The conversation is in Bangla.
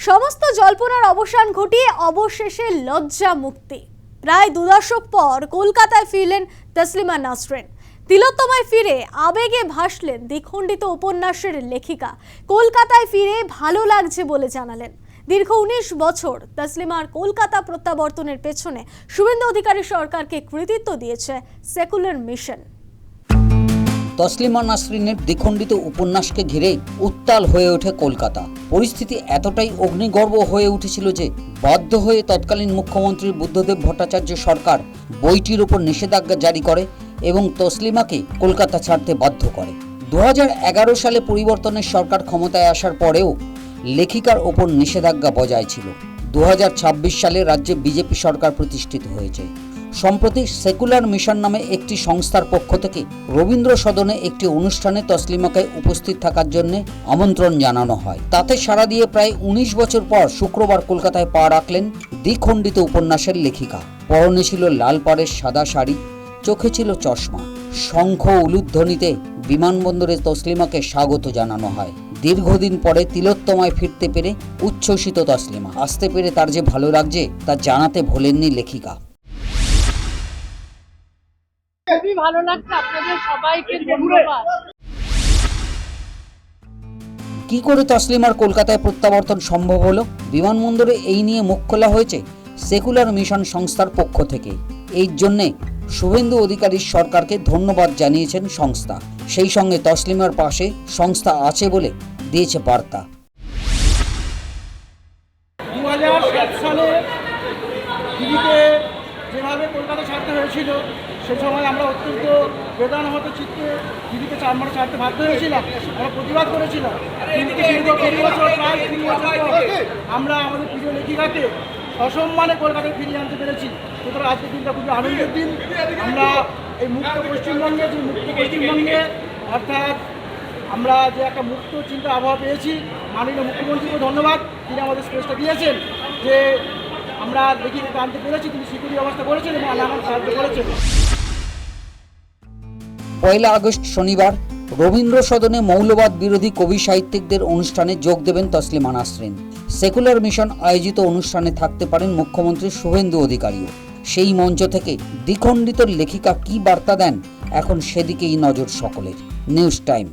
সমস্ত জল্পনার অবসান ঘটিয়ে অবশেষে লজ্জা মুক্তি। প্রায় 2 দশক পর কলকাতায় ফিরলেন তসলিমা নাসরিন। তিলোত্তমায় ফিরে আবেগে ভাসলেন দ্বিখণ্ডিত উপন্যাসের লেখিকা। কলকাতায় ফিরে ভালো লাগছে বলে জানালেন। দীর্ঘ 19 বছর তসলিমার কলকাতা প্রত্যাবর্তনের পেছনে শুভেন্দু অধিকারী সরকারকে কৃতিত্ব দিয়েছে সেকুলার মিশন। তসলিমা নাসরিনের দ্বিখণ্ডিত উপন্যাসকে ঘিরে উত্তাল হয়ে ওঠে কলকাতা। পরিস্থিতি এতটাই অগ্নিগর্ভ হয়ে উঠেছিল যে বাধ্য হয়ে তৎকালীন মুখ্যমন্ত্রী বুদ্ধদেব ভট্টাচার্য সরকার বইটির উপর নিষেধাজ্ঞা জারি করে এবং তসলিমাকে কলকাতা ছাড়তে বাধ্য করে। 2011 সালে পরিবর্তনের সরকার ক্ষমতায় আসার পরেও লেখিকার ওপর নিষেধাজ্ঞা বজায় ছিল। 2026 সালে রাজ্যে বিজেপি সরকার প্রতিষ্ঠিত হয়েছে। সম্প্রতি সেকুলার মিশন নামে একটি সংস্থার পক্ষ থেকে রবীন্দ্র সদনে একটি অনুষ্ঠানে তসলিমাকে উপস্থিত থাকার জন্য আমন্ত্রণ জানানো হয়। তাতে সাড়া দিয়ে প্রায় 19 বছর পর শুক্রবার কলকাতায় পা রাখলেন দ্বিখণ্ডিত উপন্যাসের লেখিকা। পরনে ছিল লাল পাড়ের সাদা শাড়ি, চোখে ছিল চশমা। শঙ্খ উলুধ্বনিতে বিমানবন্দরে তসলিমাকে স্বাগত জানানো হয়। দীর্ঘদিন পরে তিলোত্তমায় ফিরতে পেরে উচ্ছ্বসিত তসলিমা। আসতে পেরে তার যে ভালো লাগছে তা জানাতে ভোলেননি লেখিকা। খুবই ভালো লাগছে, আপনাদের সবাইকে ধন্যবাদ। কি করে তসলিমার কলকাতায় প্রত্যাবর্তন সম্ভব হলো? বিমানবন্দরে এই নিয়ে মুখ খোলা হয়েছে সেকুলার মিশন সংস্থার পক্ষ থেকে। এই জন্যে শুভেন্দু অধিকারী সরকারকে ধন্যবাদ জানিয়েছেন সংস্থা। সেই সঙ্গে তসলিমার পাশে সংস্থা আছে বলে দিয়েছে বার্তা। 2007 সালে দিল্লিতে যেভাবে কলকাতা ছাড়তে হয়েছিল, সে সময় আমরা অত্যন্ত বেদনাহত চিত্তে দিল্লিতে আমরা ছাড়তে বাধ্য হয়েছিলাম। আমরা প্রতিবাদ করেছিলাম, কিন্তু দীর্ঘ 20 বছর, প্রায় 3 বছর পর আমরা আমাদের প্রিয় লেখিকাকে সসম্মানে কলকাতায় ফিরিয়ে আনতে পেরেছি। সুতরাং আজকের দিনটা খুবই আনন্দের দিন। আমরা এই মুক্ত পশ্চিমবঙ্গে অর্থাৎ আমরা যে একটা মুক্ত চিন্তা আবহাওয়া পেয়েছি, মাননীয় মুখ্যমন্ত্রীকে ধন্যবাদ, তিনি আমাদের স্পেসটা দিয়েছেন যে আমরা লেখিকাকে আনতে পেরেছি, তিনি সিকিউরিটি ব্যবস্থা করেছেন এবং আমার সাহায্য করেছেন। 1 আগস্ট শনিবার রবীন্দ্র সদনে মৌলবাদ বিরোধী কবি সাহিত্যিকদের অনুষ্ঠানে যোগ দেবেন তসলিমা নাসরিন। সেকুলার মিশন আয়োজিত অনুষ্ঠানে থাকতে পারেন মুখ্যমন্ত্রী শুভেন্দু অধিকারীও। সেই মঞ্চ থেকে দ্বিখণ্ডিত লেখিকা কি বার্তা দেন, এখন সেদিকেই নজর সকলের। News time.